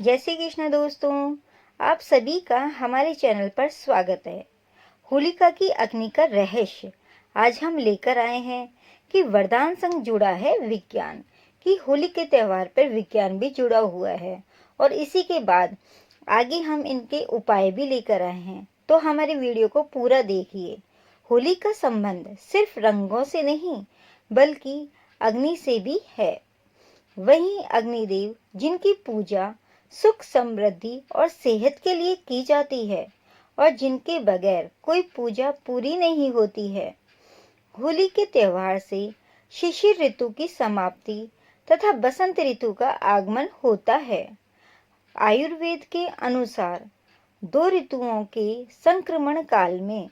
जय श्री कृष्ण दोस्तों, आप सभी का हमारे चैनल पर स्वागत है। होलिका की अग्नि का रहस्य आज हम लेकर आए हैं कि वरदान संग जुड़ा है विज्ञान, कि होली के त्यौहार पर विज्ञान भी जुड़ा हुआ है और इसी के बाद आगे हम इनके उपाय भी लेकर आए हैं। तो हमारे वीडियो को पूरा देखिए। होली का संबंध सिर्फ रंगों से नहीं बल्कि अग्नि से भी है। वहीं अग्निदेव जिनकी पूजा सुख समृद्धि और सेहत के लिए की जाती है और जिनके बगैर कोई पूजा पूरी नहीं होती है। होली के त्यौहार से शिशिर ऋतु की समाप्ति तथा बसंत ऋतु का आगमन होता है। आयुर्वेद के अनुसार 2 ऋतुओं के संक्रमण काल में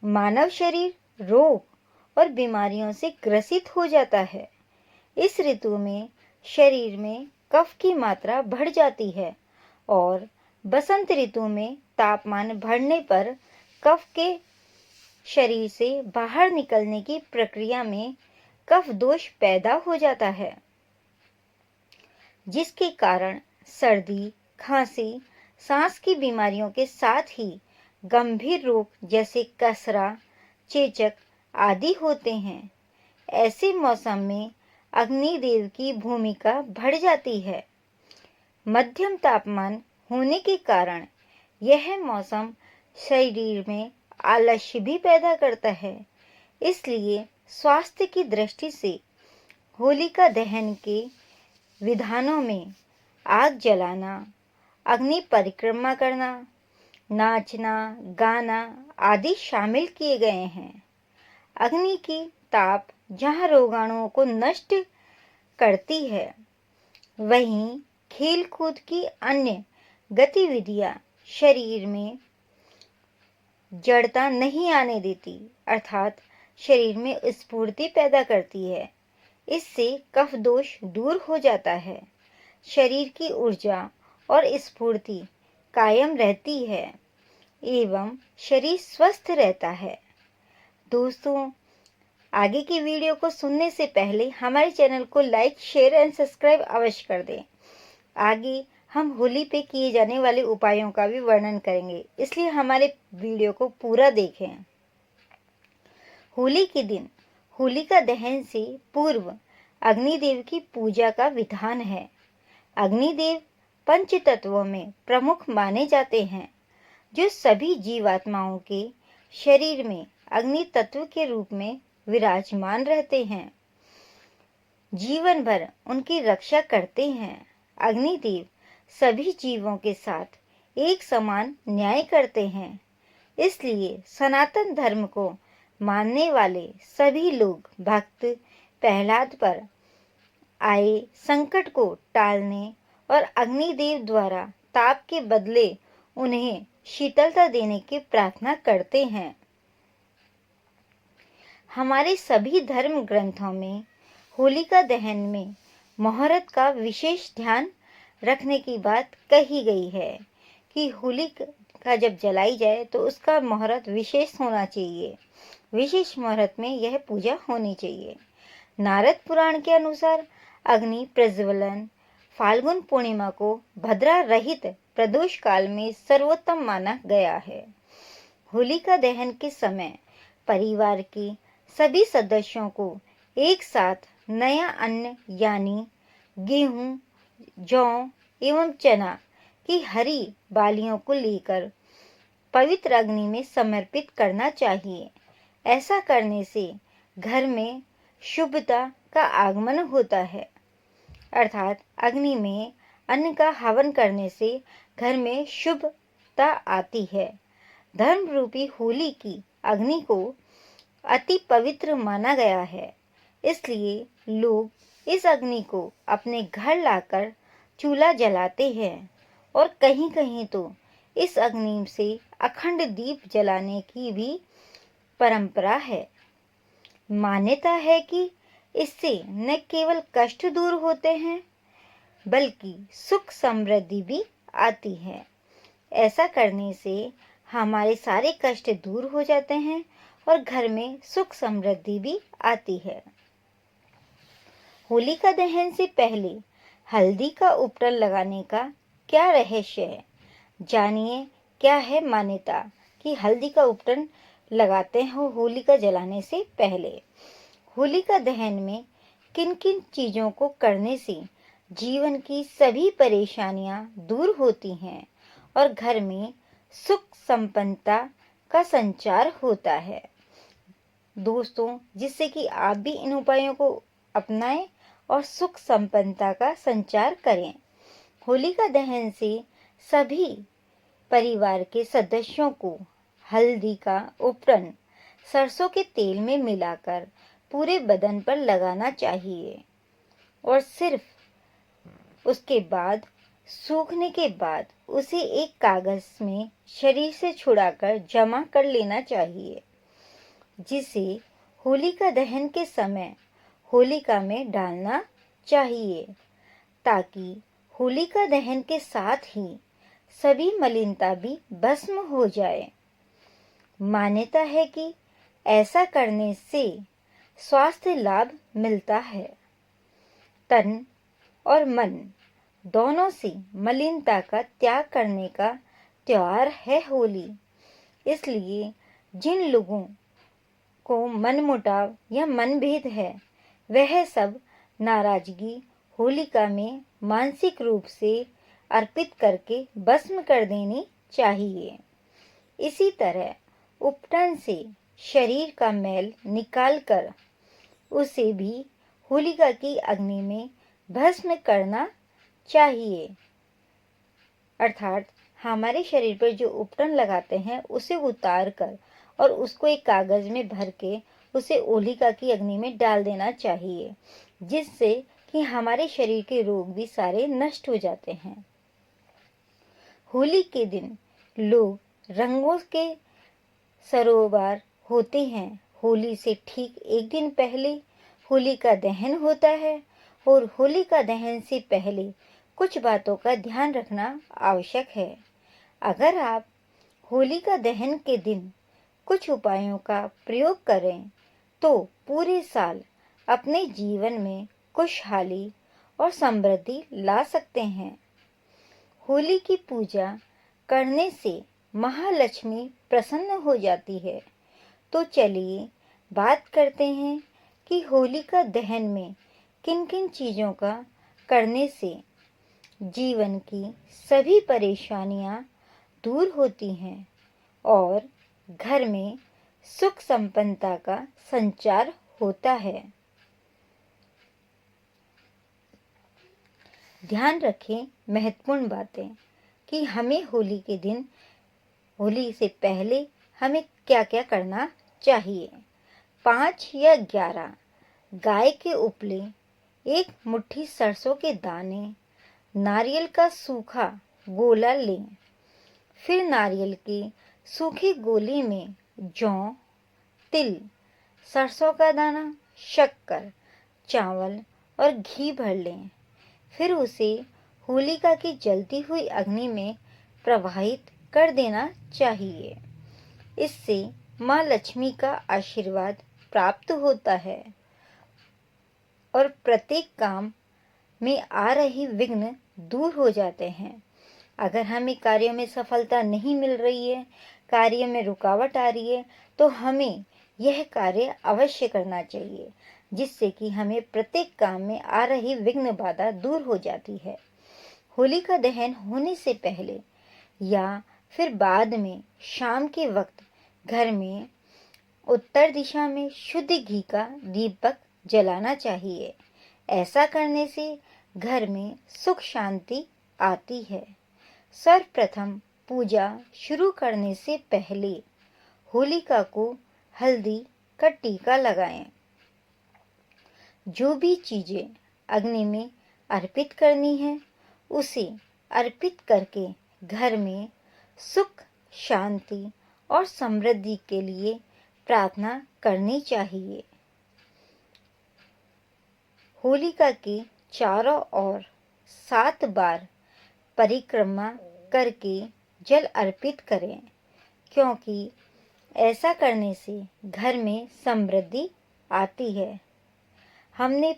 मानव शरीर रोग और बीमारियों से ग्रसित हो जाता है। इस ऋतु में शरीर में कफ की मात्रा बढ़ जाती है और बसंत ऋतु में तापमान बढ़ने पर कफ के शरीर से बाहर निकलने की प्रक्रिया में कफ दोष पैदा हो जाता है, जिसके कारण सर्दी, खांसी, सांस की बीमारियों के साथ ही गंभीर रोग जैसे कसरा, चेचक आदि होते हैं। ऐसे मौसम में अग्निदेव की भूमिका बढ़ जाती है। मध्यम तापमान होने के कारण यह मौसम शरीर में आलस्य भी पैदा करता है। इसलिए स्वास्थ्य की दृष्टि से होलिका दहन के विधानों में आग जलाना, अग्नि परिक्रमा करना, नाचना, गाना आदि शामिल किए गए हैं। अग्नि की ताप जहाँ रोगाणुओं को नष्ट करती है, वहीं खेल कूद की अन्य गतिविधियां शरीर में जड़ता नहीं आने देती, अर्थात शरीर में स्फूर्ति पैदा करती है। इससे कफ दोष दूर हो जाता है, शरीर की ऊर्जा और स्फूर्ति कायम रहती है एवं शरीर स्वस्थ रहता है। दोस्तों, आगे की वीडियो को सुनने से पहले हमारे चैनल को लाइक, शेयर एंड सब्सक्राइब अवश्य कर दें। आगे हम होली पे किए जाने वाले उपायों का भी वर्णन करेंगे, इसलिए हमारे वीडियो को पूरा देखें। होली के दिन होलिका दहन से पूर्व अग्निदेव की पूजा का विधान है। अग्निदेव पंच तत्वों में प्रमुख माने जाते हैं, जो सभी जीवात्माओं के शरीर में अग्नि तत्व के रूप में विराजमान रहते हैं, जीवन भर उनकी रक्षा करते हैं। अग्निदेव सभी जीवों के साथ एक समान न्याय करते हैं। इसलिए सनातन धर्म को मानने वाले सभी लोग भक्त प्रहलाद पर आए संकट को टालने और अग्निदेव द्वारा ताप के बदले उन्हें शीतलता देने की प्रार्थना करते हैं। हमारे सभी धर्म ग्रंथों में होलिका दहन में मुहूर्त का विशेष ध्यान रखने की बात कही गई है कि होलिका जब जलाई जाए तो उसका मुहूर्त विशेष होना चाहिए। विशेष मुहूर्त में यह पूजा होनी चाहिए। नारद पुराण के अनुसार अग्नि प्रज्वलन फाल्गुन पूर्णिमा को भद्रा रहित प्रदोष काल में सर्वोत्तम माना गया है। होलिका दहन के समय परिवार के सभी सदस्यों को एक साथ नया अन्न यानी गेहूं, जौ एवं चना की हरी बालियों को लेकर पवित्र अग्नि में समर्पित करना चाहिए। ऐसा करने से घर में शुभता का आगमन होता है, अर्थात अग्नि में अन्न का हवन करने से घर में शुभता आती है। धर्म रूपी होली की अग्नि को अति पवित्र माना गया है, इसलिए लोग इस अग्नि को अपने घर लाकर चूल्हा जलाते हैं और कहीं कहीं तो इस अग्नि से अखंड दीप जलाने की भी परंपरा है। मान्यता है कि इससे न केवल कष्ट दूर होते हैं बल्कि सुख समृद्धि भी आती है। ऐसा करने से हमारे सारे कष्ट दूर हो जाते हैं और घर में सुख समृद्धि भी आती है। होलिका दहन से पहले हल्दी का उपटन लगाने का क्या रहस्य है? जानिए क्या है मान्यता कि हल्दी का उपटन लगाते हैं होलिका जलाने से पहले। होलिका दहन में किन किन चीजों को करने से जीवन की सभी परेशानियां दूर होती हैं और घर में सुख संपन्नता का संचार होता है। दोस्तों, जिससे कि आप भी इन उपायों को अपनाएं और सुख संपन्नता का संचार करें। होलिका दहन से सभी परिवार के सदस्यों को हल्दी का उपटन सरसों के तेल में मिलाकर पूरे बदन पर लगाना चाहिए और सिर्फ उसके बाद सूखने के बाद उसे एक कागज में शरीर से छुड़ाकर जमा कर लेना चाहिए, जिसे होलिका दहन के समय होलिका में डालना चाहिए, ताकि होलिका दहन के साथ ही सभी मलिनता भी भस्म हो जाए। मान्यता है कि ऐसा करने से स्वास्थ्य लाभ मिलता है। तन और मन दोनों से मलिनता का त्याग करने का त्योहार है होली। इसलिए जिन लोगों को मनमुटाव या मनभेद है, वह सब नाराजगी होलिका में मानसिक रूप से अर्पित करके भस्म कर देनी चाहिए। इसी तरह उपटन से शरीर का मैल निकालकर उसे भी होलिका की अग्नि में भस्म करना चाहिए। अर्थात हमारे शरीर पर जो उपटन लगाते हैं उसे उतार कर और उसको एक कागज में भर के उसे होलिका की अग्नि में डाल देना चाहिए, जिससे कि हमारे शरीर के रोग भी सारे नष्ट हो जाते हैं। होली के दिन लोग रंगों के सरोवर होते हैं। होली से ठीक एक दिन पहले होलिका दहन होता है और होलिका दहन से पहले कुछ बातों का ध्यान रखना आवश्यक है। अगर आप होलिका दहन के दिन कुछ उपायों का प्रयोग करें तो पूरे साल अपने जीवन में खुशहाली और समृद्धि ला सकते हैं। होली की पूजा करने से महालक्ष्मी प्रसन्न हो जाती है। तो चलिए बात करते हैं कि होलिका दहन में किन किन चीज़ों का करने से जीवन की सभी परेशानियां दूर होती हैं और घर में सुख संपन्नता का संचार होता है। ध्यान रखें महत्वपूर्ण बातें कि हमें होली के दिन, होली से पहले हमें क्या क्या करना चाहिए। 5 या 11 गाय के उपले, 1 मुट्ठी सरसों के दाने, नारियल का सूखा गोला लें। फिर नारियल के सूखे गोले में जौ, तिल, सरसों का दाना, शक्कर, चावल और घी भर लें। फिर उसे होलिका की जलती हुई अग्नि में प्रवाहित कर देना चाहिए। इससे माँ लक्ष्मी का आशीर्वाद प्राप्त होता है और प्रत्येक काम में आ रही विघ्न दूर हो जाते हैं। अगर हमें कार्यों में सफलता नहीं मिल रही है, कार्य में रुकावट आ रही है, तो हमें यह कार्य अवश्य करना चाहिए, जिससे कि हमें प्रत्येक काम में आ रही विघ्न बाधा दूर हो जाती है। होलिका दहन होने से पहले या फिर बाद में शाम के वक्त घर में उत्तर दिशा में शुद्ध घी का दीपक जलाना चाहिए। ऐसा करने से घर में सुख शांति आती है। सर्वप्रथम पूजा शुरू करने से पहले होलिका को हल्दी का टीका लगाएं। जो भी चीजें अग्नि में अर्पित करनी है, उसे अर्पित करके घर में सुख, शांति और समृद्धि के लिए प्रार्थना करनी चाहिए। होलिका के चारों ओर 7 बार परिक्रमा करके जल अर्पित करें, क्योंकि ऐसा करने से घर में समृद्धि आती है। हमने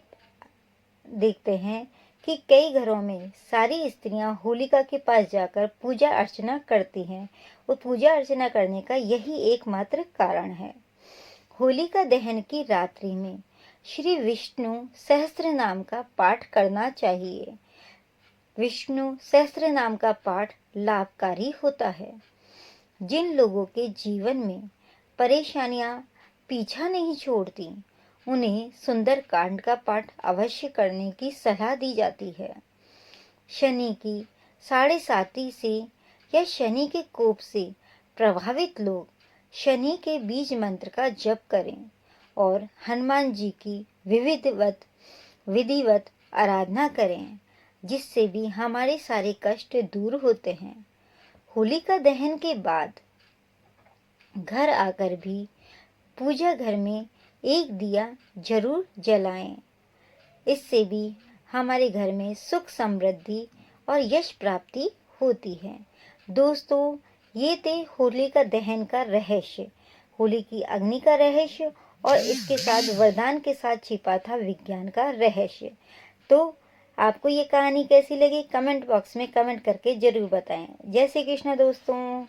देखते हैं कि कई घरों में सारी स्त्रियां होलिका के पास जाकर पूजा अर्चना करती हैं। वो पूजा अर्चना करने का यही एकमात्र कारण है। होलिका दहन की रात्रि में श्री विष्णु सहस्त्र नाम का पाठ करना चाहिए। विष्णु सहस्त्र नाम का पाठ लाभकारी होता है। जिन लोगों के जीवन में परेशानियां पीछा नहीं छोड़ती, उन्हें सुंदर कांड का पाठ अवश्य करने की सलाह दी जाती है। शनि की साढ़े साती से या शनि के कोप से प्रभावित लोग शनि के बीज मंत्र का जप करें और हनुमान जी की विधिवत आराधना करें, जिससे भी हमारे सारे कष्ट दूर होते हैं। होलिका दहन के बाद घर आकर भी पूजा घर में एक दिया जरूर जलाएं। इससे भी हमारे घर में सुख समृद्धि और यश प्राप्ति होती है। दोस्तों, ये थे होलिका दहन का रहस्य, होली की अग्नि का रहस्य, और इसके साथ वरदान के साथ छिपा था विज्ञान का रहस्य। तो आपको ये कहानी कैसी लगी, कमेंट बॉक्स में कमेंट करके जरूर बताएं। जय श्री कृष्ण दोस्तों।